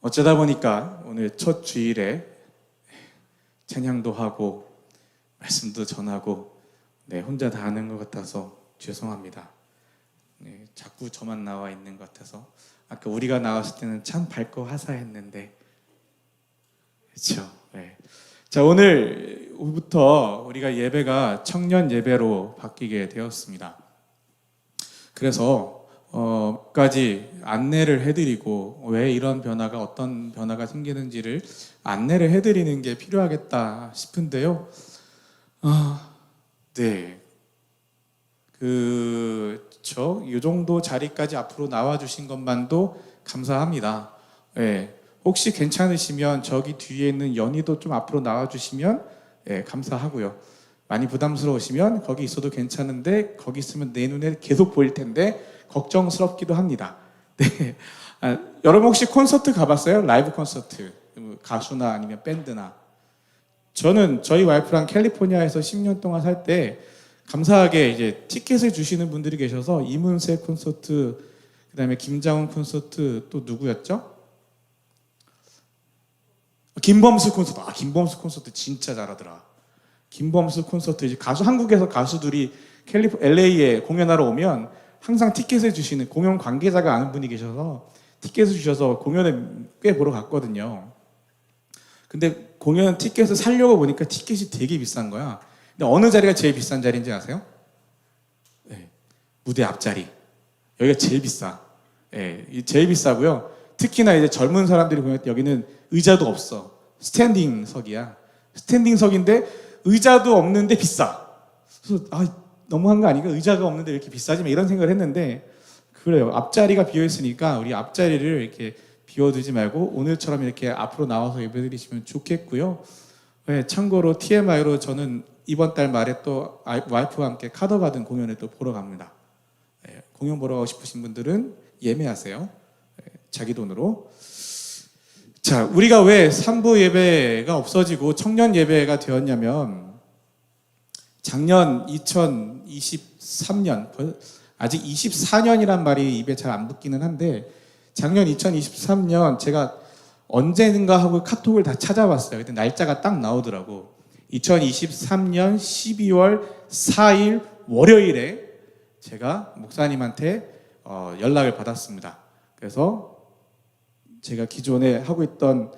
어쩌다 보니까 오늘 첫 주일에 찬양도 하고 말씀도 전하고 혼자 다 하는 것 같아서 죄송합니다. 자꾸 저만 나와 있는 것 같아서 아까 우리가 나왔을 때는 참 밝고 화사했는데 그렇죠? 자, 오늘부터 우리가 예배가 청년 예배로 바뀌게 되었습니다. 그래서 까지 안내를 해드리고 왜 이런 변화가 어떤 변화가 생기는지를 안내를 해드리는 게 필요하겠다 싶은데요. 이 정도 자리까지 앞으로 나와주신 것만도 감사합니다. 혹시 괜찮으시면 저기 뒤에 있는 연희도 좀 앞으로 나와주시면 감사하고요. 많이 부담스러우시면 거기 있어도 괜찮은데 거기 있으면 내 눈에 계속 보일 텐데 걱정스럽기도 합니다. 여러분 혹시 콘서트 가봤어요? 라이브 콘서트, 가수나 아니면 밴드나. 저는 저희 와이프랑 캘리포니아에서 10년 동안 살 때 감사하게 이제 티켓을 주시는 분들이 계셔서 이문세 콘서트, 그다음에 김장훈 콘서트, 또 누구였죠? 김범수 콘서트. 김범수 콘서트 진짜 잘하더라. 김범수 콘서트, 이제 한국에서 가수들이 LA에 공연하러 오면 항상 티켓을 주시는, 공연 관계자가 아는 분이 계셔서 티켓을 주셔서 공연을 꽤 보러 갔거든요. 근데 공연 티켓을 사려고 보니까 티켓이 되게 비싼 거야. 근데 어느 자리가 제일 비싼 자리인지 아세요? 무대 앞자리. 여기가 제일 비싸. 제일 비싸고요. 특히나 이제 젊은 사람들이 보면 여기는 의자도 없어. 스탠딩석이야. 스탠딩석인데 의자도 없는데 비싸. 그래서 너무한 거 아닌가? 의자가 없는데 왜 이렇게 비싸지? 이런 생각을 했는데, 그래요. 앞자리가 비어있으니까 우리 앞자리를 이렇게 비워두지 말고 오늘처럼 이렇게 앞으로 나와서 예배드리시면 좋겠고요. 참고로 TMI로 저는 이번 달 말에 또 와이프와 함께 카더 받은 공연을 또 보러 갑니다. 공연 보러 가고 싶으신 분들은 예매하세요. 자기 돈으로. 자, 우리가 왜 3부 예배가 없어지고 청년 예배가 되었냐면, 작년 2023년, 아직 24년이란 말이 입에 잘 안 붙기는 한데, 작년 2023년 제가 언제인가 하고 카톡을 다 찾아봤어요. 그때 날짜가 딱 나오더라고. 2023년 12월 4일 월요일에 제가 목사님한테 연락을 받았습니다. 그래서 제가 기존에 하고 있던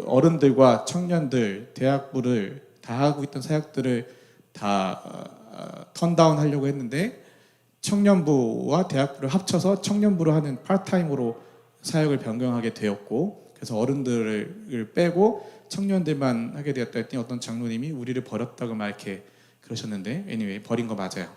어른들과 청년들, 대학부를 다 하고 있던 사역들을 다 턴다운 하려고 했는데, 청년부와 대학부를 합쳐서 청년부를 하는 파트타임으로 사역을 변경하게 되었고, 그래서 어른들을 빼고 청년들만 하게 되었다 했더니 어떤 장로님이 우리를 버렸다고 막 이렇게 그러셨는데, anyway 버린 거 맞아요.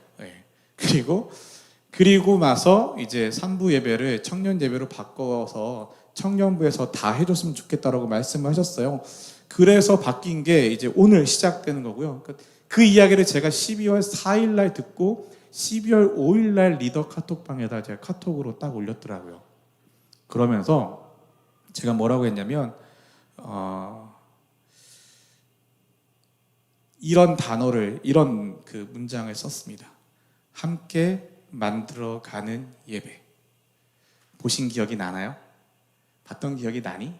그리고 나서 이제 3부 예배를 청년 예배로 바꿔서 청년부에서 다 해줬으면 좋겠다라고 말씀을 하셨어요. 그래서 바뀐 게 이제 오늘 시작되는 거고요. 그 이야기를 제가 12월 4일 날 듣고 12월 5일 날 리더 카톡방에다 제가 카톡으로 딱 올렸더라고요. 그러면서 제가 뭐라고 했냐면, 이런 단어를, 이런 그 문장을 썼습니다. 함께 만들어가는 예배. 보신 기억이 나나요? 봤던 기억이 나니?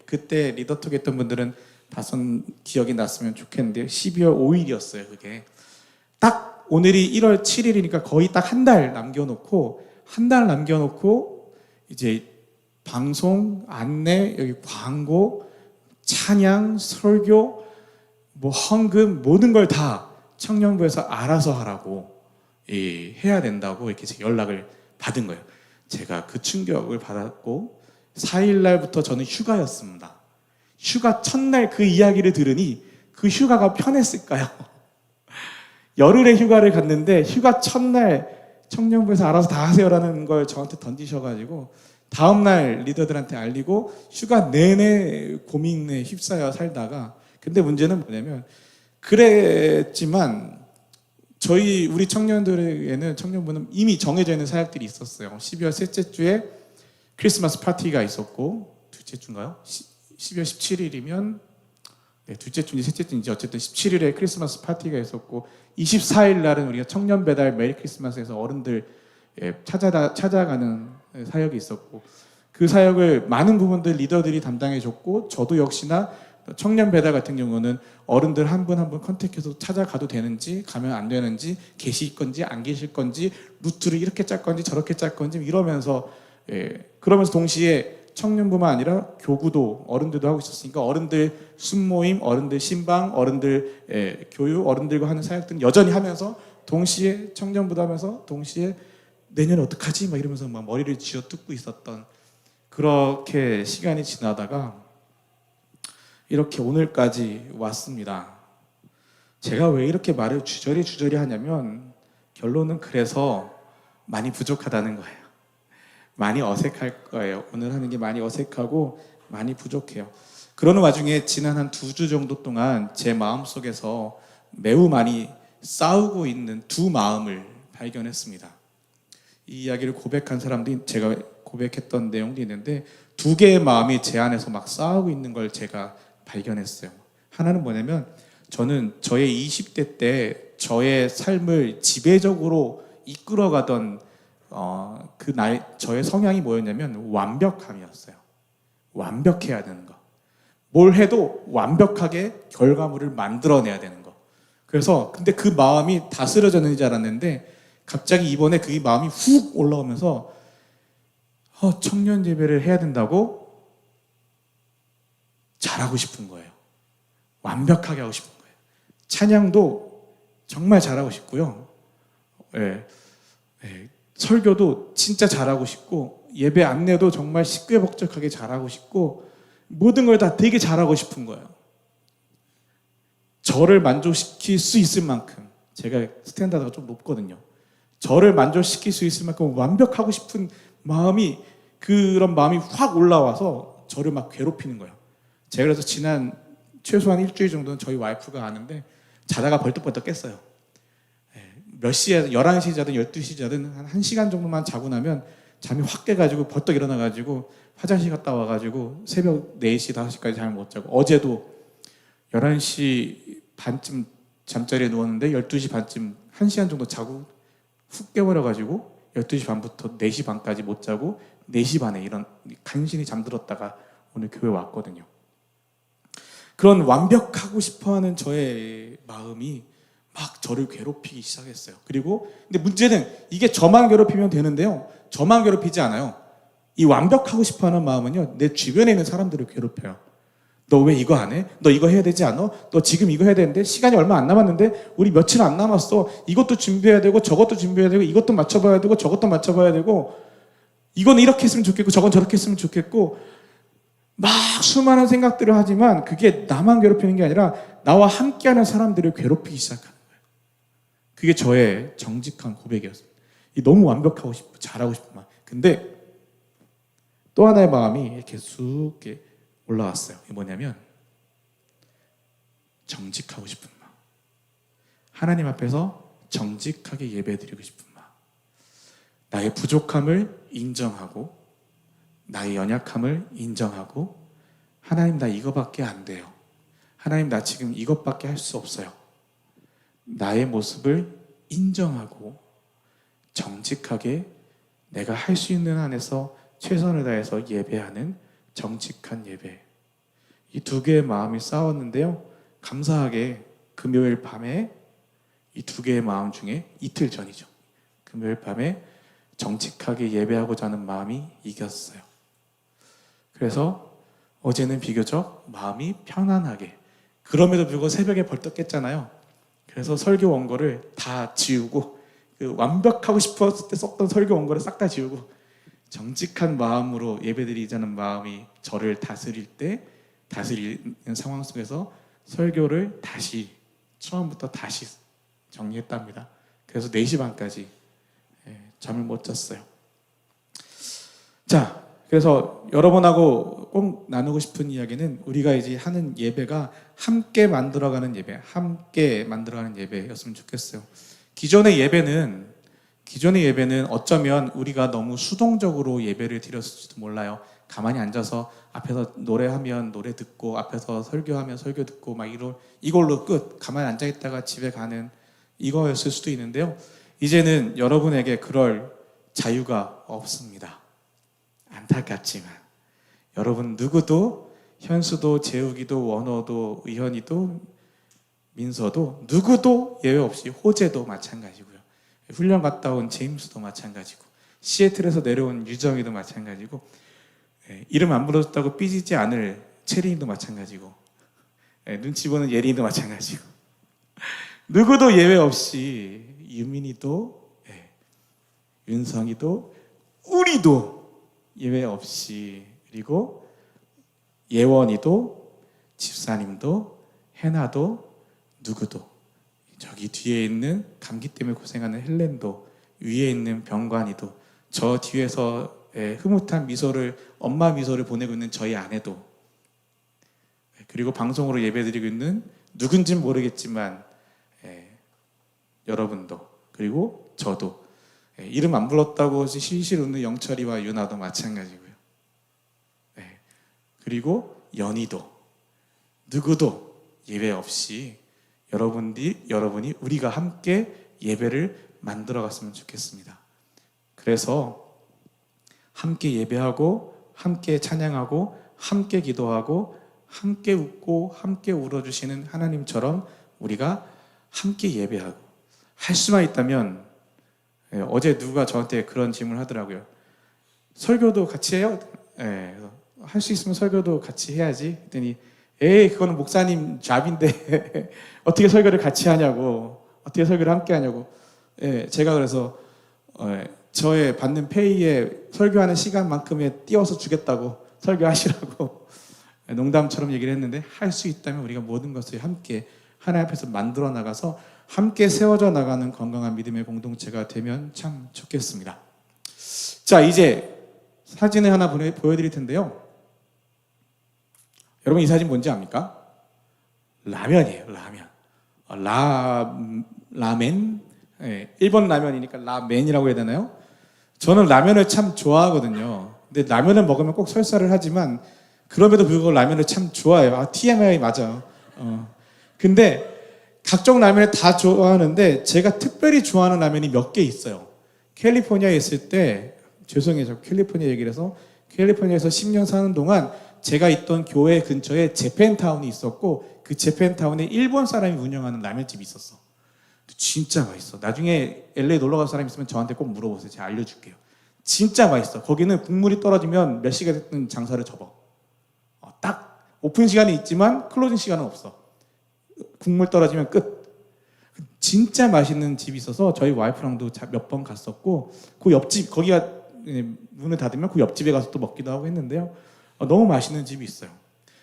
그때 리더톡 했던 분들은 봤던 기억이 났으면 좋겠는데요. 12월 5일이었어요, 그게. 딱 오늘이 1월 7일이니까 거의 딱 한 달 남겨놓고 이제 방송, 안내, 여기 광고, 찬양, 설교, 헌금, 모든 걸 다 청년부에서 알아서 하라고 해야 된다고 이렇게 연락을 받은 거예요. 제가 그 충격을 받았고, 4일 날부터 저는 휴가였습니다. 휴가 첫날 그 이야기를 들으니 그 휴가가 편했을까요? 열흘의 휴가를 갔는데 휴가 첫날 청년부에서 알아서 다 하세요라는 걸 저한테 던지셔가지고, 다음날 리더들한테 알리고 휴가 내내 고민에 휩싸여 살다가, 근데 문제는 뭐냐면, 그랬지만 우리 청년들에게는, 청년부는 이미 정해져 있는 사역들이 있었어요. 12월 셋째 주에 크리스마스 파티가 있었고, 둘째 주인가요? 12월 17일이면 둘째 주인지 셋째 주인지 어쨌든 17일에 크리스마스 파티가 있었고, 24일 날은 우리가 청년 배달 메리 크리스마스에서 어른들 찾아가는 사역이 있었고, 그 사역을 많은 부분들 리더들이 담당해 줬고, 저도 역시나 청년 배달 같은 경우는 어른들 한 분 한 분 컨택해서 찾아가도 되는지, 가면 안 되는지, 계실 건지 안 계실 건지, 루트를 이렇게 짤 건지 저렇게 짤 건지 이러면서, 그러면서 동시에 청년부만 아니라 교구도 어른들도 하고 있었으니까 어른들 순모임, 어른들 신방, 어른들 교육, 어른들과 하는 사역들은 여전히 하면서 동시에 청년부도 하면서 동시에 내년에 어떡하지? 막 이러면서 막 머리를 쥐어 뜯고 있었던, 그렇게 시간이 지나다가 이렇게 오늘까지 왔습니다. 제가 왜 이렇게 말을 주저리 하냐면, 결론은 그래서 많이 부족하다는 거예요. 많이 어색할 거예요. 오늘 하는 게 많이 어색하고 많이 부족해요. 그러는 와중에 지난 한 2주 정도 동안 제 마음속에서 매우 많이 싸우고 있는 두 마음을 발견했습니다. 이 이야기를 고백한 사람들이, 제가 고백했던 내용도 있는데, 두 개의 마음이 제 안에서 막 싸우고 있는 걸 제가 발견했어요. 하나는 뭐냐면, 저는 저의 20대 때 저의 삶을 지배적으로 이끌어가던 저의 성향이 뭐였냐면 완벽함이었어요. 완벽해야 되는 거. 뭘 해도 완벽하게 결과물을 만들어내야 되는 거. 그래서 근데 그 마음이 다스려졌는지 줄 알았는데, 갑자기 이번에 그 마음이 훅 올라오면서 청년 예배를 해야 된다고 잘하고 싶은 거예요. 완벽하게 하고 싶은 거예요. 찬양도 정말 잘하고 싶고요. 설교도 진짜 잘하고 싶고, 예배 안내도 정말 시끌벅적하게 잘하고 싶고, 모든 걸 다 되게 잘하고 싶은 거예요. 저를 만족시킬 수 있을 만큼, 제가 스탠다드가 좀 높거든요. 저를 만족시킬 수 있을 만큼 완벽하고 싶은 마음이, 그런 마음이 확 올라와서 저를 막 괴롭히는 거예요. 제가 그래서 지난 최소한 일주일 정도는 저희 와이프가 아는데, 자다가 벌떡벌떡 깼어요. 몇 시에, 11시 자든 12시 자든 한 1시간 정도만 자고 나면 잠이 확 깨가지고 벌떡 일어나가지고 화장실 갔다 와가지고 새벽 4시, 5시까지 잠을 못 자고, 어제도 11시 반쯤 잠자리에 누웠는데 12시 반쯤 1시간 정도 자고 훅 깨버려가지고 12시 반부터 4시 반까지 못 자고 4시 반에 간신히 잠들었다가 오늘 교회 왔거든요. 그런 완벽하고 싶어하는 저의 마음이 막 저를 괴롭히기 시작했어요. 그리고 근데 문제는 이게 저만 괴롭히면 되는데요, 저만 괴롭히지 않아요. 이 완벽하고 싶어하는 마음은요, 내 주변에 있는 사람들을 괴롭혀요. 너 왜 이거 안 해? 너 이거 해야 되지 않아? 너 지금 이거 해야 되는데 시간이 얼마 안 남았는데, 우리 며칠 안 남았어. 이것도 준비해야 되고 저것도 준비해야 되고 이것도 맞춰봐야 되고 저것도 맞춰봐야 되고, 이건 이렇게 했으면 좋겠고 저건 저렇게 했으면 좋겠고, 막 수많은 생각들을 하지만 그게 나만 괴롭히는 게 아니라 나와 함께하는 사람들을 괴롭히기 시작하는 거예요. 그게 저의 정직한 고백이었어요. 너무 완벽하고 싶고 잘하고 싶은 마음. 근데 또 하나의 마음이 이렇게 쑥 이렇게 올라왔어요. 이게 뭐냐면 정직하고 싶은 마음. 하나님 앞에서 정직하게 예배드리고 싶은 마음. 나의 부족함을 인정하고 나의 연약함을 인정하고, 하나님 나 이거밖에 안 돼요. 하나님 나 지금 이것밖에 할 수 없어요. 나의 모습을 인정하고 정직하게 내가 할 수 있는 한에서 최선을 다해서 예배하는 정직한 예배. 이 두 개의 마음이 싸웠는데요, 감사하게 금요일 밤에 이 두 개의 마음 중에 이틀 전이죠, 금요일 밤에 정직하게 예배하고자 하는 마음이 이겼어요. 그래서 어제는 비교적 마음이 편안하게, 그럼에도 불구하고 새벽에 벌떡 깼잖아요. 그래서 설교 원고를 다 지우고, 그 완벽하고 싶었을 때 썼던 설교 원고를 싹 다 지우고 정직한 마음으로 예배드리자는 마음이 저를 다스리는 상황 속에서 설교를 다시 처음부터 다시 정리했답니다. 그래서 4시 반까지 잠을 못 잤어요. 자, 그래서 여러분하고 꼭 나누고 싶은 이야기는, 우리가 이제 하는 예배가 함께 만들어가는 예배였으면 좋겠어요. 기존의 예배는 어쩌면 우리가 너무 수동적으로 예배를 드렸을지도 몰라요. 가만히 앉아서 앞에서 노래하면 노래 듣고, 앞에서 설교하면 설교 듣고, 막 이걸로 끝. 가만히 앉아 있다가 집에 가는 이거였을 수도 있는데요, 이제는 여러분에게 그럴 자유가 없습니다. 안타깝지만 여러분 누구도 현수도 재욱이도 원호도 의현이도 민서도 누구도 예외 없이 호재도 마찬가지고요. 훈련 갔다 온 제임스도 마찬가지고 시애틀에서 내려온 유정이도 마찬가지고 이름 안 불러줬다고 삐지지 않을 체리인도 마찬가지고 눈치 보는 예린이도 마찬가지고 누구도 예외 없이 유민이도 윤성이도 우리도 예외 없이 그리고 예원이도 집사님도 해나도 누구도 저기 뒤에 있는 감기 때문에 고생하는 헬렌도 위에 있는 병관이도 저 뒤에서 흐뭇한 미소를 엄마 미소를 보내고 있는 저희 아내도 그리고 방송으로 예배드리고 있는 누군진 모르겠지만 여러분도 그리고 저도 이름 안 불렀다고 실실 웃는 영철이와 유나도 마찬가지고요. 그리고 연희도 누구도 예외 없이 여러분이 우리가 함께 예배를 만들어 갔으면 좋겠습니다. 그래서 함께 예배하고 함께 찬양하고 함께 기도하고 함께 웃고 함께 울어주시는 하나님처럼 우리가 함께 예배하고 할 수만 있다면 어제 누가 저한테 그런 질문을 하더라고요. 설교도 같이 해요? 할 수 있으면 설교도 같이 해야지 했더니 그거는 목사님 잡인데 어떻게 설교를 같이 하냐고 어떻게 설교를 함께 하냐고 제가 그래서 저의 받는 페이에 설교하는 시간만큼에 띄워서 주겠다고 설교하시라고 농담처럼 얘기를 했는데 할 수 있다면 우리가 모든 것을 함께 하나님 앞에서 만들어 나가서 함께 세워져 나가는 건강한 믿음의 공동체가 되면 참 좋겠습니다. 자, 이제 사진을 하나 보여드릴 텐데요. 여러분 이 사진 뭔지 압니까? 라면이에요. 라멘. 일본 라면이니까 라멘이라고 해야 되나요? 저는 라면을 참 좋아하거든요. 근데 라면을 먹으면 꼭 설사를 하지만 그럼에도 불구하고 라면을 참 좋아해요. TMI 맞아요. 근데 각종 라면을 다 좋아하는데 제가 특별히 좋아하는 라면이 몇 개 있어요. 캘리포니아에 있을 때 죄송해요. 저 캘리포니아 얘기를 해서 캘리포니아에서 10년 사는 동안 제가 있던 교회 근처에 재팬타운이 있었고 그 재팬타운에 일본 사람이 운영하는 라면집이 있었어. 진짜 맛있어. 나중에 LA 놀러 갈 사람 있으면 저한테 꼭 물어보세요. 제가 알려줄게요. 진짜 맛있어. 거기는 국물이 떨어지면 몇 시간 됐든 장사를 접어. 딱 오픈 시간이 있지만 클로징 시간은 없어. 국물 떨어지면 끝. 진짜 맛있는 집이 있어서 저희 와이프랑도 몇 번 갔었고 그 옆집 거기가 문을 닫으면 그 옆집에 가서 또 먹기도 하고 했는데요. 너무 맛있는 집이 있어요.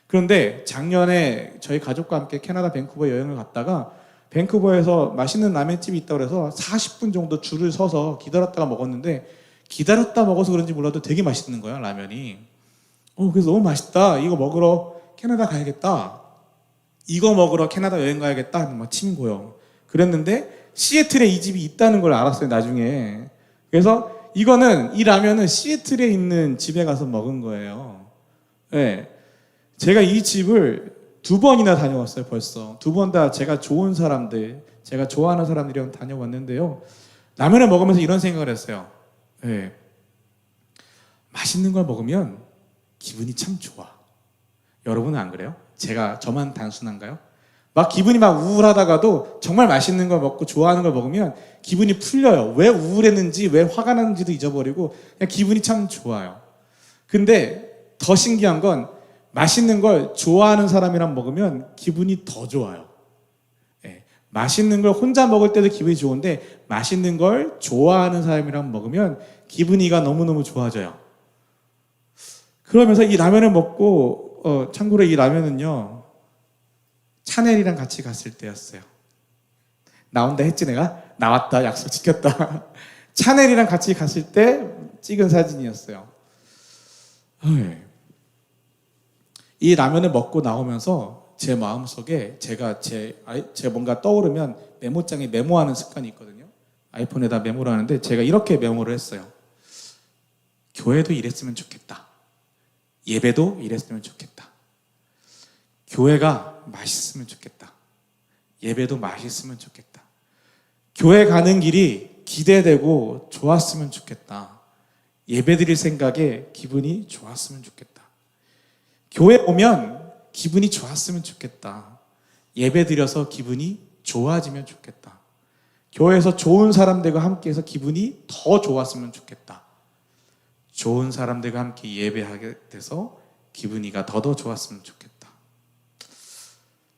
그런데 작년에 저희 가족과 함께 캐나다 밴쿠버 여행을 갔다가 밴쿠버에서 맛있는 라면집이 있다고 해서 40분 정도 줄을 서서 기다렸다가 먹었는데 기다렸다 먹어서 그런지 몰라도 되게 맛있는 거야 라면이. 그래서 너무 맛있다. 이거 먹으러 캐나다 가야겠다. 이거 먹으러 캐나다 여행 가야겠다 하면 막 침 고요. 그랬는데 시애틀에 이 집이 있다는 걸 알았어요 나중에. 그래서 이 라면은 시애틀에 있는 집에 가서 먹은 거예요. 제가 이 집을 2번이나 다녀왔어요 벌써. 2번 다 제가 좋은 사람들, 제가 좋아하는 사람들이랑 다녀왔는데요. 라면을 먹으면서 이런 생각을 했어요. 맛있는 걸 먹으면 기분이 참 좋아. 여러분은 안 그래요? 저만 단순한가요? 기분이 우울하다가도 정말 맛있는 걸 먹고 좋아하는 걸 먹으면 기분이 풀려요. 왜 우울했는지, 왜 화가 났는지도 잊어버리고 그냥 기분이 참 좋아요. 근데 더 신기한 건 맛있는 걸 좋아하는 사람이랑 먹으면 기분이 더 좋아요. 맛있는 걸 혼자 먹을 때도 기분이 좋은데 맛있는 걸 좋아하는 사람이랑 먹으면 기분이가 너무너무 좋아져요. 그러면서 이 라면을 먹고 참고로 이 라면은요 차넬이랑 같이 갔을 때였어요. 나온다 했지 내가? 나왔다. 약속 지켰다. 차넬이랑 같이 갔을 때 찍은 사진이었어요. 이 라면을 먹고 나오면서 제 마음속에 제가 뭔가 떠오르면 메모장에 메모하는 습관이 있거든요. 아이폰에다 메모를 하는데 제가 이렇게 메모를 했어요. 교회도 이랬으면 좋겠다. 예배도 이랬으면 좋겠다. 교회가 맛있으면 좋겠다. 예배도 맛있으면 좋겠다. 교회 가는 길이 기대되고 좋았으면 좋겠다. 예배드릴 생각에 기분이 좋았으면 좋겠다. 교회 오면 기분이 좋았으면 좋겠다. 예배드려서 기분이 좋아지면 좋겠다. 교회에서 좋은 사람들과 함께해서 기분이 더 좋았으면 좋겠다. 좋은 사람들과 함께 예배하게 돼서 기분이가 더 좋았으면 좋겠다.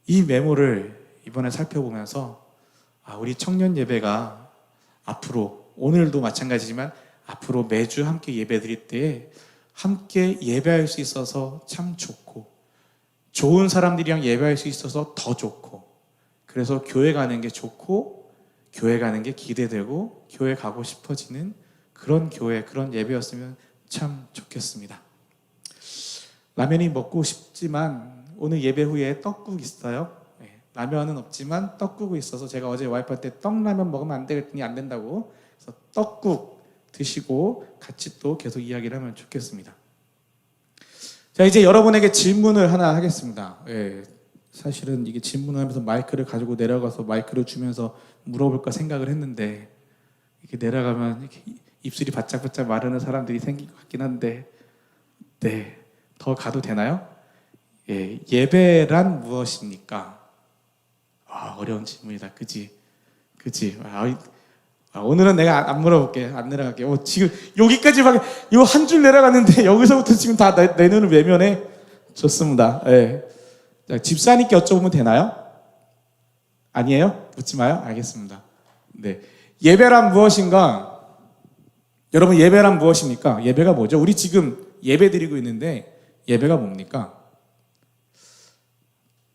이 메모를 이번에 살펴보면서 우리 청년 예배가 앞으로, 오늘도 마찬가지지만 앞으로 매주 함께 예배드릴 때에 함께 예배할 수 있어서 참 좋고, 좋은 사람들이랑 예배할 수 있어서 더 좋고, 그래서 교회 가는 게 좋고 교회 가는 게 기대되고 교회 가고 싶어지는 그런 교회, 그런 예배였으면 참 좋겠습니다. 라면이 먹고 싶지만 오늘 예배 후에 떡국 있어요. 라면은 없지만 떡국이 있어서 제가 어제 와이프한테 떡라면 먹으면 안 되겠더니 안 된다고, 그래서 떡국 드시고 같이 또 계속 이야기를 하면 좋겠습니다. 자, 이제 여러분에게 질문을 하나 하겠습니다. 사실은 이게 질문을 하면서 마이크를 가지고 내려가서 마이크를 주면서 물어볼까 생각을 했는데, 이렇게 내려가면 이렇게 입술이 바짝바짝 마르는 사람들이 생긴 것 같긴 한데, 더 가도 되나요? 예배란 무엇입니까? 어려운 질문이다. 그지? 오늘은 내가 안 물어볼게. 안 내려갈게. 지금 여기까지 막 이거 한 줄 내려갔는데 여기서부터 지금 다 내 눈을 외면해. 좋습니다. 자, 집사님께 여쭤보면 되나요? 아니에요? 묻지 마요? 알겠습니다. 예배란 무엇인가? 여러분, 예배란 무엇입니까? 예배가 뭐죠? 우리 지금 예배 드리고 있는데 예배가 뭡니까?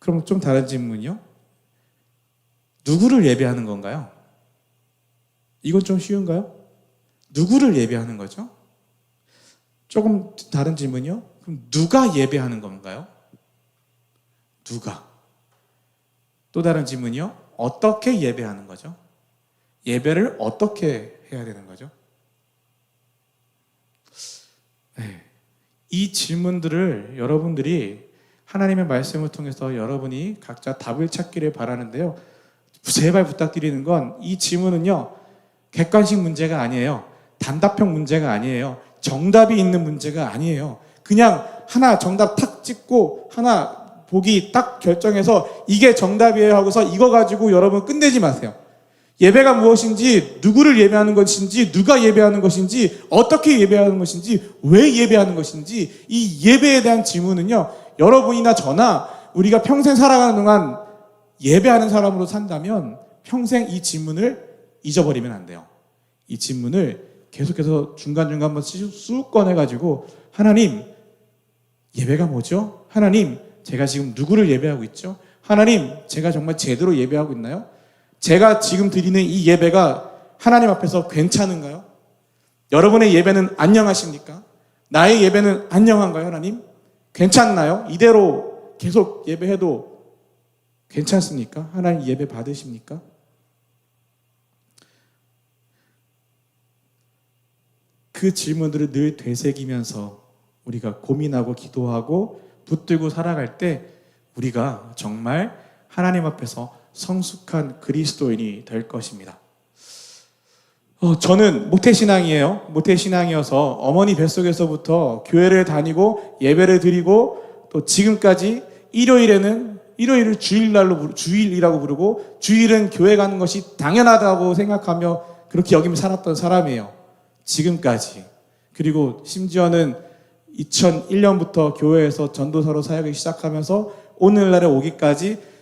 그럼 좀 다른 질문이요. 누구를 예배하는 건가요? 이건 좀 쉬운가요? 누구를 예배하는 거죠? 조금 다른 질문이요. 그럼 누가 예배하는 건가요? 누가? 또 다른 질문이요. 어떻게 예배하는 거죠? 예배를 어떻게 해야 되는 거죠? 이 질문들을 여러분들이 하나님의 말씀을 통해서 여러분이 각자 답을 찾기를 바라는데요. 제발 부탁드리는 건, 이 질문은요, 객관식 문제가 아니에요. 단답형 문제가 아니에요. 정답이 있는 문제가 아니에요. 그냥 하나 정답 탁 찍고 하나 보기 딱 결정해서 이게 정답이에요 하고서 이거 가지고 여러분 끝내지 마세요. 예배가 무엇인지, 누구를 예배하는 것인지, 누가 예배하는 것인지, 어떻게 예배하는 것인지, 왜 예배하는 것인지, 이 예배에 대한 질문은요, 여러분이나 저나 우리가 평생 살아가는 동안 예배하는 사람으로 산다면 평생 이 질문을 잊어버리면 안 돼요. 이 질문을 계속해서 중간중간 한번 쑥 꺼내가지고, 하나님, 예배가 뭐죠? 하나님, 제가 지금 누구를 예배하고 있죠? 하나님, 제가 정말 제대로 예배하고 있나요? 제가 지금 드리는 이 예배가 하나님 앞에서 괜찮은가요? 여러분의 예배는 안녕하십니까? 나의 예배는 안녕한가요, 하나님? 괜찮나요? 이대로 계속 예배해도 괜찮습니까? 하나님 예배 받으십니까? 그 질문들을 늘 되새기면서 우리가 고민하고 기도하고 붙들고 살아갈 때 우리가 정말 하나님 앞에서 성숙한 그리스도인이 될 것입니다. 저는 모태신앙이에요. 모태신앙이어서 어머니 뱃속에서부터 교회를 다니고 예배를 드리고 또 지금까지 일요일을 주일이라고 부르고 주일은 교회 가는 것이 당연하다고 생각하며 그렇게 여기며 살았던 사람이에요. 지금까지. 그리고 심지어는 2001년부터 교회에서 전도사로 사역을 시작하면서 오늘날에 오기까지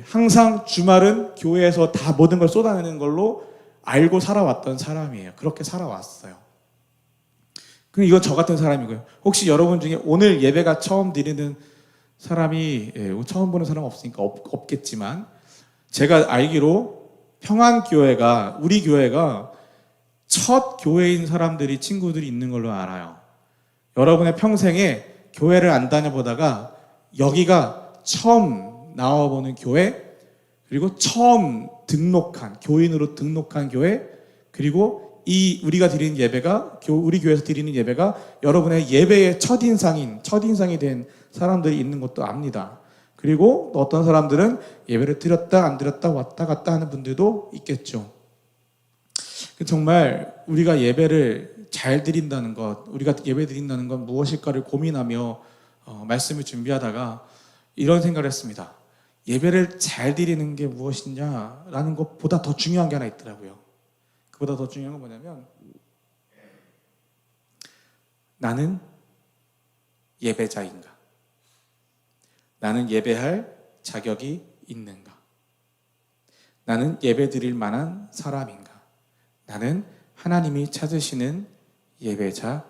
항상 주말은 교회에서 다 모든 걸 쏟아내는 걸로 알고 살아왔던 사람이에요. 그렇게 살아왔어요. 그럼 이건 저 같은 사람이고요. 혹시 여러분 중에 오늘 예배가 처음 드리는 사람이, 처음 보는 사람 없으니까 없겠지만, 제가 알기로 평안교회가, 우리 교회가 첫 교회인 사람들이, 친구들이 있는 걸로 알아요. 여러분의 평생에 교회를 안 다녀보다가 여기가 처음 나와보는 교회, 그리고 처음 교인으로 등록한 교회, 그리고 우리가 드리는 예배가, 우리 교회에서 드리는 예배가 여러분의 예배의 첫인상이 된 사람들이 있는 것도 압니다. 그리고 어떤 사람들은 예배를 드렸다 안 드렸다 왔다 갔다 하는 분들도 있겠죠. 정말 우리가 예배를 잘 드린다는 것, 우리가 예배 드린다는 건 무엇일까를 고민하며 말씀을 준비하다가 이런 생각을 했습니다. 예배를 잘 드리는 게 무엇이냐라는 것보다 더 중요한 게 하나 있더라고요. 그보다 더 중요한 건 뭐냐면 나는 예배자인가? 나는 예배할 자격이 있는가? 나는 예배 드릴 만한 사람인가? 나는 하나님이 찾으시는 예배자인가?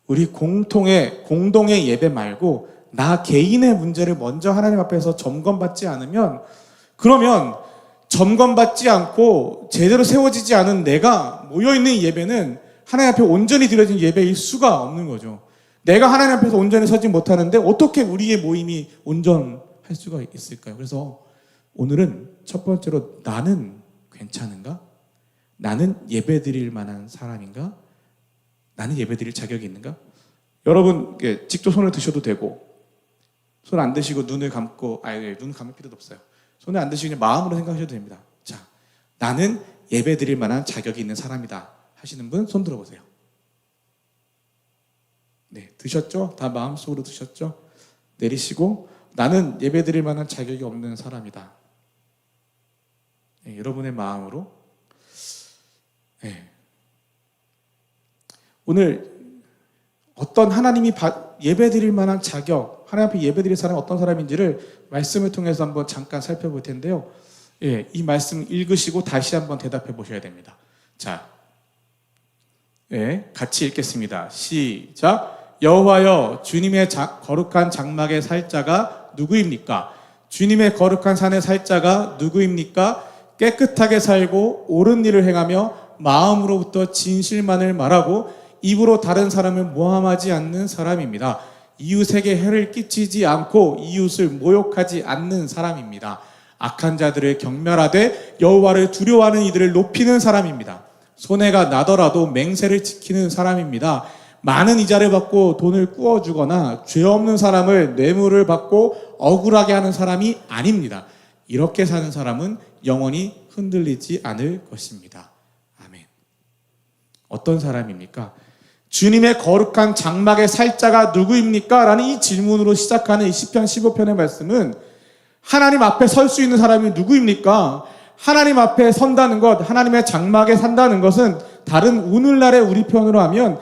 우리 공동의 예배 말고 나 개인의 문제를 먼저 하나님 앞에서 점검받지 않으면, 그러면 점검받지 않고 제대로 세워지지 않은 내가 모여있는 예배는 하나님 앞에 온전히 드려진 예배일 수가 없는 거죠. 내가 하나님 앞에서 온전히 서지 못하는데 어떻게 우리의 모임이 온전할 수가 있을까요? 그래서 오늘은 첫 번째로 나는 괜찮은가? 나는 예배 드릴 만한 사람인가? 나는 예배 드릴 자격이 있는가? 여러분 직접 손을 드셔도 되고, 손 안 드시고 눈을 감고, 눈 감을 필요도 없어요. 손을 안 드시고 그냥 마음으로 생각하셔도 됩니다. 자, 나는 예배 드릴 만한 자격이 있는 사람이다 하시는 분 손 들어보세요. 네, 드셨죠? 다 마음속으로 드셨죠? 내리시고, 나는 예배 드릴 만한 자격이 없는 사람이다. 네, 여러분의 마음으로. 네. 오늘 어떤 하나님이 예배 드릴 만한 자격, 하나님 앞에 예배 드릴 사람이 어떤 사람인지를 말씀을 통해서 한번 잠깐 살펴볼 텐데요. 예, 이 말씀 읽으시고 다시 한번 대답해 보셔야 됩니다. 자, 예, 같이 읽겠습니다. 시작. 여호와여, 주님의 거룩한 장막에 살 자가 누구입니까? 주님의 거룩한 산에 살 자가 누구입니까? 깨끗하게 살고 옳은 일을 행하며 마음으로부터 진실만을 말하고 입으로 다른 사람을 모함하지 않는 사람입니다. 이웃에게 해를 끼치지 않고 이웃을 모욕하지 않는 사람입니다. 악한 자들을 경멸하되 여호와를 두려워하는 이들을 높이는 사람입니다. 손해가 나더라도 맹세를 지키는 사람입니다. 많은 이자를 받고 돈을 꾸어주거나 죄 없는 사람을 뇌물을 받고 억울하게 하는 사람이 아닙니다. 이렇게 사는 사람은 영원히 흔들리지 않을 것입니다. 아멘. 어떤 사람입니까? 주님의 거룩한 장막에 살 자가 누구입니까? 라는 이 질문으로 시작하는 이 시편 15편의 말씀은 하나님 앞에 설 수 있는 사람이 누구입니까? 하나님 앞에 선다는 것, 하나님의 장막에 산다는 것은 다른 오늘날의 우리 편으로 하면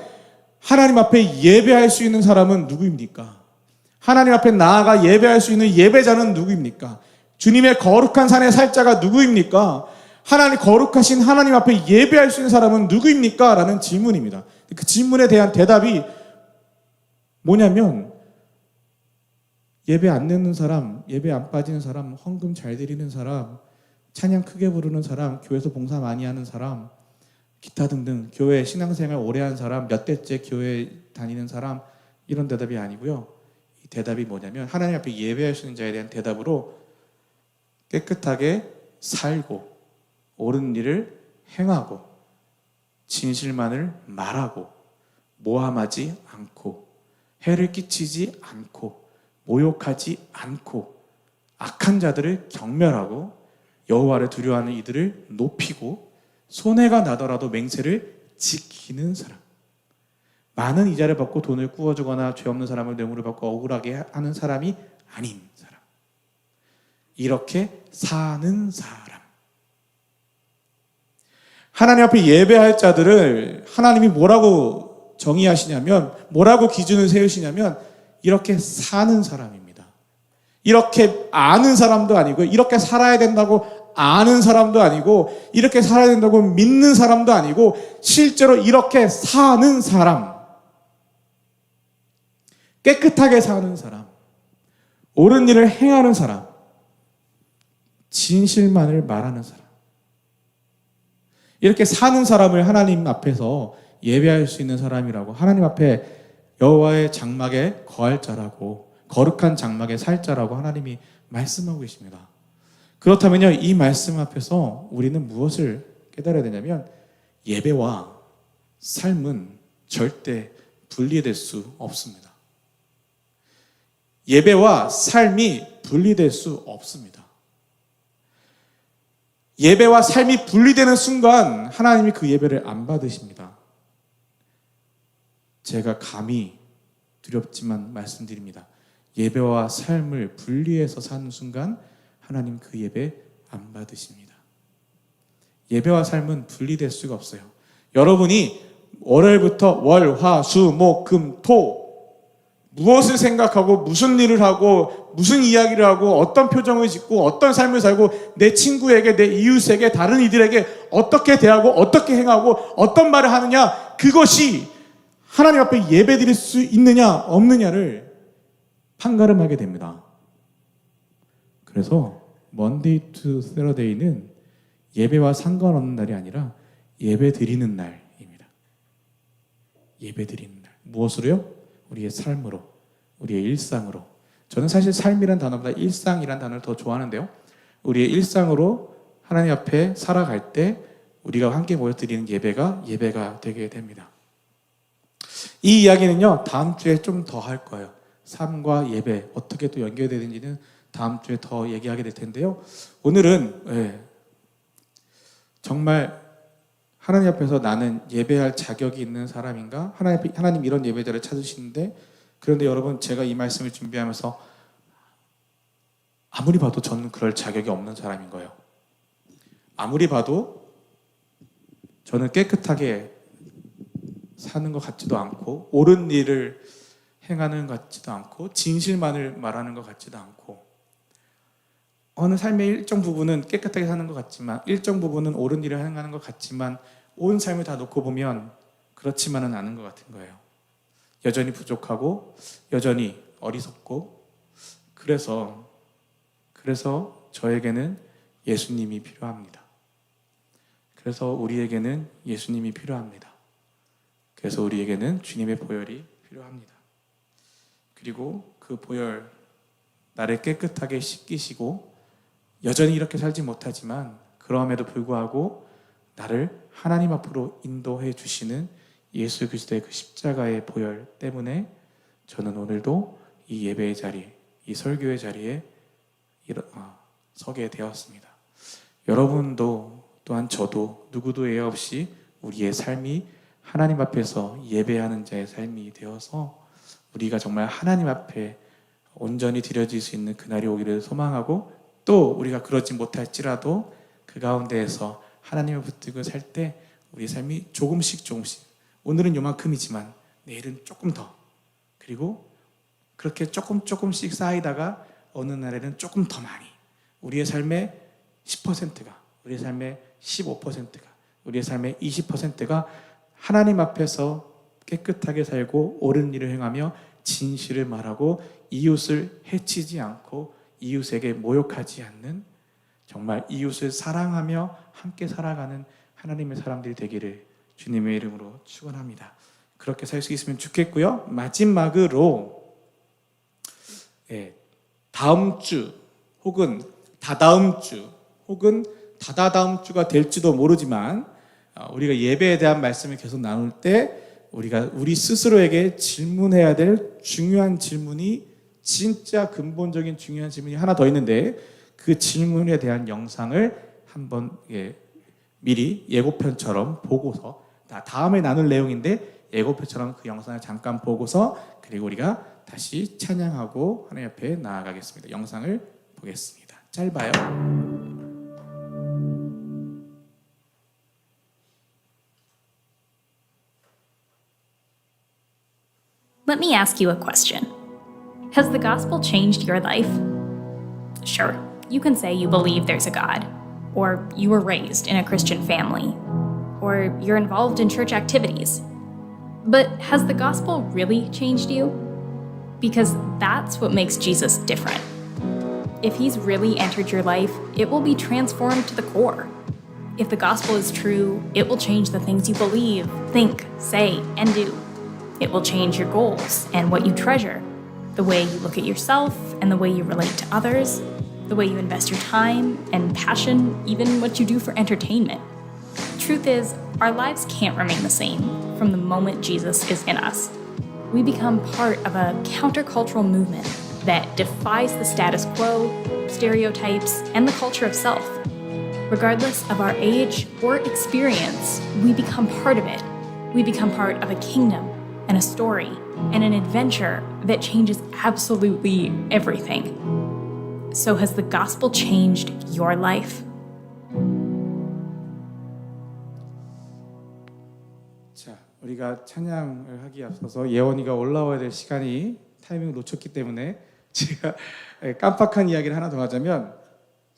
하나님 앞에 예배할 수 있는 사람은 누구입니까? 하나님 앞에 나아가 예배할 수 있는 예배자는 누구입니까? 주님의 거룩한 산에 살 자가 누구입니까? 거룩하신 하나님 앞에 예배할 수 있는 사람은 누구입니까? 라는 질문입니다. 그 질문에 대한 대답이 뭐냐면, 예배 안 내는 사람, 예배 안 빠지는 사람, 헌금 잘 드리는 사람, 찬양 크게 부르는 사람, 교회에서 봉사 많이 하는 사람, 기타 등등 교회 신앙생활 오래 한 사람, 몇 대째 교회 다니는 사람, 이런 대답이 아니고요. 이 대답이 뭐냐면 하나님 앞에 예배할 수 있는 자에 대한 대답으로 깨끗하게 살고 옳은 일을 행하고 진실만을 말하고 모함하지 않고 해를 끼치지 않고 모욕하지 않고 악한 자들을 경멸하고 여호와를 두려워하는 이들을 높이고 손해가 나더라도 맹세를 지키는 사람, 많은 이자를 받고 돈을 꾸어주거나 죄 없는 사람을 뇌물을 받고 억울하게 하는 사람이 아닌 사람, 이렇게 사는 사람. 하나님 앞에 예배할 자들을 하나님이 뭐라고 정의하시냐면, 뭐라고 기준을 세우시냐면 이렇게 사는 사람입니다. 이렇게 아는 사람도 아니고, 이렇게 살아야 된다고 아는 사람도 아니고, 이렇게 살아야 된다고 믿는 사람도 아니고, 실제로 이렇게 사는 사람, 깨끗하게 사는 사람, 옳은 일을 행하는 사람, 진실만을 말하는 사람, 이렇게 사는 사람을 하나님 앞에서 예배할 수 있는 사람이라고, 하나님 앞에 여호와의 장막에 거할 자라고, 거룩한 장막에 살 자라고 하나님이 말씀하고 계십니다. 그렇다면요, 이 말씀 앞에서 우리는 무엇을 깨달아야 되냐면, 예배와 삶은 절대 분리될 수 없습니다. 예배와 삶이 분리될 수 없습니다. 예배와 삶이 분리되는 순간 하나님이 그 예배를 안 받으십니다. 제가 감히 두렵지만 말씀드립니다. 예배와 삶을 분리해서 사는 순간 하나님 그 예배 안 받으십니다. 예배와 삶은 분리될 수가 없어요. 여러분이 월요일부터 월, 화, 수, 목, 금, 토 무엇을 생각하고 무슨 일을 하고 무슨 이야기를 하고 어떤 표정을 짓고 어떤 삶을 살고 내 친구에게 내 이웃에게 다른 이들에게 어떻게 대하고 어떻게 행하고 어떤 말을 하느냐, 그것이 하나님 앞에 예배드릴 수 있느냐 없느냐를 판가름하게 됩니다. 그래서 Monday to Saturday는 예배와 상관없는 날이 아니라 예배 드리는 날입니다. 예배 드리는 날. 무엇으로요? 우리의 삶으로, 우리의 일상으로. 저는 사실 삶이란 단어보다 일상이란 단어를 더 좋아하는데요. 우리의 일상으로 하나님 앞에 살아갈 때 우리가 함께 모여 드리는 예배가 되게 됩니다. 이 이야기는요, 다음 주에 좀 더 할 거예요. 삶과 예배 어떻게 또 연결되는지는 다음 주에 더 얘기하게 될 텐데요. 오늘은 정말 하나님 앞에서 나는 예배할 자격이 있는 사람인가? 하나님 이런 예배자를 찾으시는데, 그런데 여러분, 제가 이 말씀을 준비하면서 아무리 봐도 저는 그럴 자격이 없는 사람인 거예요. 아무리 봐도 저는 깨끗하게 사는 것 같지도 않고 옳은 일을 행하는 것 같지도 않고 진실만을 말하는 것 같지도 않고 어느 삶의 일정 부분은 깨끗하게 사는 것 같지만 일정 부분은 옳은 일을 행하는 것 같지만 온 삶을 다 놓고 보면 그렇지만은 않은 것 같은 거예요. 여전히 부족하고 여전히 어리석고 그래서 저에게는 예수님이 필요합니다. 그래서 우리에게는 예수님이 필요합니다. 그래서 우리에게는 주님의 보혈이 필요합니다. 그리고 그 보혈, 나를 깨끗하게 씻기시고 여전히 이렇게 살지 못하지만 그럼에도 불구하고 나를 하나님 앞으로 인도해 주시는 예수 그리스도의 그 십자가의 보혈 때문에 저는 오늘도 이 예배의 자리, 이 설교의 자리에 서게 되었습니다. 여러분도 또한 저도 누구도 예외 없이 우리의 삶이 하나님 앞에서 예배하는 자의 삶이 되어서 우리가 정말 하나님 앞에 온전히 드려질 수 있는 그날이 오기를 소망하고, 또 우리가 그러지 못할지라도 그 가운데에서 하나님을 붙들고 살 때 우리 삶이 조금씩 오늘은 요만큼이지만 내일은 조금 더, 그리고 그렇게 조금씩 쌓이다가 어느 날에는 조금 더 많이, 우리의 삶의 10%가, 우리의 삶의 15%가, 우리의 삶의 20%가 하나님 앞에서 깨끗하게 살고 옳은 일을 행하며 진실을 말하고 이웃을 해치지 않고 이웃에게 모욕하지 않는, 정말 이웃을 사랑하며 함께 살아가는 하나님의 사람들이 되기를 주님의 이름으로 축원합니다. 그렇게 살 수 있으면 좋겠고요. 마지막으로 다음 주 혹은 다다음 주 혹은 다다다음 주가 될지도 모르지만 우리가 예배에 대한 말씀을 계속 나눌 때 우리가 우리 스스로에게 질문해야 될 중요한 질문이, 진짜 근본적인 중요한 질문이 하나 더 있는데, 그 질문에 대한 영상을 한번 미리 예고편처럼 보고서, 다음에 나눌 내용인데 예고편처럼 그 영상을 잠깐 보고서 그리고 우리가 다시 찬양하고 하나님 앞에 나아가겠습니다. 영상을 보겠습니다. 짧아요. Let me ask you a question. Has the gospel changed your life? Sure, you can say you believe there's a God, or you were raised in a Christian family, or you're involved in church activities. But has the gospel really changed you? Because that's what makes Jesus different. If he's really entered your life, it will be transformed to the core. If the gospel is true, it will change the things you believe, think, say, and do. It will change your goals and what you treasure, the way you look at yourself and the way you relate to others, the way you invest your time and passion, even what you do for entertainment. Truth is, our lives can't remain the same from the moment Jesus is in us. We become part of a countercultural movement that defies the status quo, stereotypes, and the culture of self. Regardless of our age or experience, we become part of it. We become part of a kingdom and a story and an adventure that changes absolutely everything. So has the gospel changed your life? 자, 우리가 찬양을 하기에 앞서서 예원이가 올라와야 될 시간이 타이밍을 놓쳤기 때문에 제가 깜빡한 이야기를 하나 더 하자면,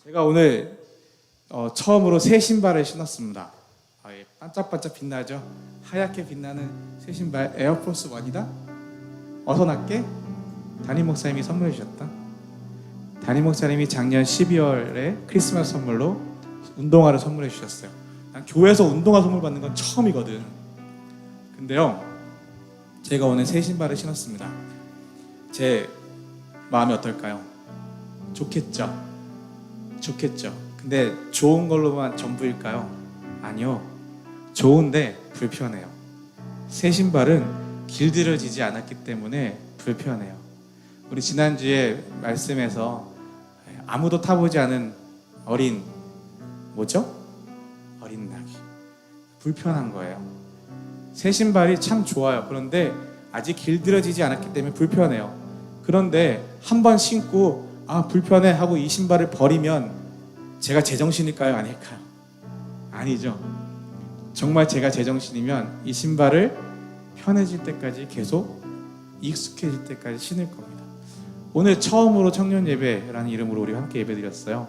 제가 오늘 처음으로 새 신발을 신었습니다. 반짝반짝 빛나죠? 하얗게 빛나는 새 신발, 에어포스 1이다? 어서 낫게 담임 목사님이 선물해 주셨다. 담임 목사님이 작년 12월에 크리스마스 선물로 운동화를 선물해 주셨어요. 난 교회에서 운동화 선물 받는 건 처음이거든. 근데요, 제가 오늘 새 신발을 신었습니다. 제 마음이 어떨까요? 좋겠죠? 좋겠죠? 근데 좋은 걸로만 전부일까요? 아니요. 좋은데 불편해요. 새 신발은 길들여지지 않았기 때문에 불편해요. 우리 지난주에 말씀에서 아무도 타보지 않은 어린 낙이 불편한 거예요. 새 신발이 참 좋아요. 그런데 아직 길들여지지 않았기 때문에 불편해요. 그런데 한 번 신고 불편해 하고 이 신발을 버리면 제가 제정신일까요? 아닐까요? 아니죠. 정말 제가 제정신이면 이 신발을 편해질 때까지 계속 익숙해질 때까지 신을 겁니다. 오늘 처음으로 청년 예배라는 이름으로 우리 함께 예배드렸어요.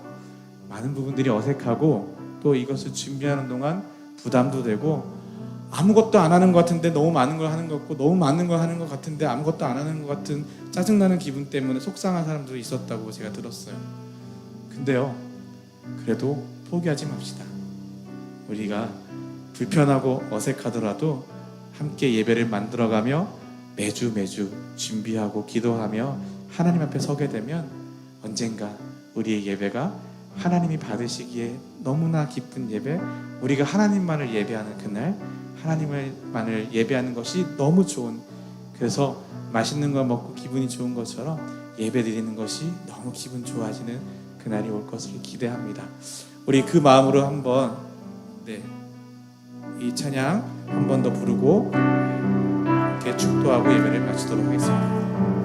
많은 부분들이 어색하고 또 이것을 준비하는 동안 부담도 되고 아무것도 안 하는 것 같은데 너무 많은 걸 하는 것 같고 너무 많은 걸 하는 것 같은데 아무것도 안 하는 것 같은 짜증나는 기분 때문에 속상한 사람도 있었다고 제가 들었어요. 근데요, 그래도 포기하지 맙시다. 우리가 불편하고 어색하더라도 함께 예배를 만들어가며 매주 준비하고 기도하며 하나님 앞에 서게 되면 언젠가 우리의 예배가 하나님이 받으시기에 너무나 기쁜 예배, 우리가 하나님만을 예배하는 그날, 하나님만을 예배하는 것이 너무 좋은, 그래서 맛있는 거 먹고 기분이 좋은 것처럼 예배 드리는 것이 너무 기분 좋아지는 그날이 올 것을 기대합니다. 우리 그 마음으로 한번 이 찬양 한 번 더 부르고 함께 축도하고 예배를 마치도록 하겠습니다.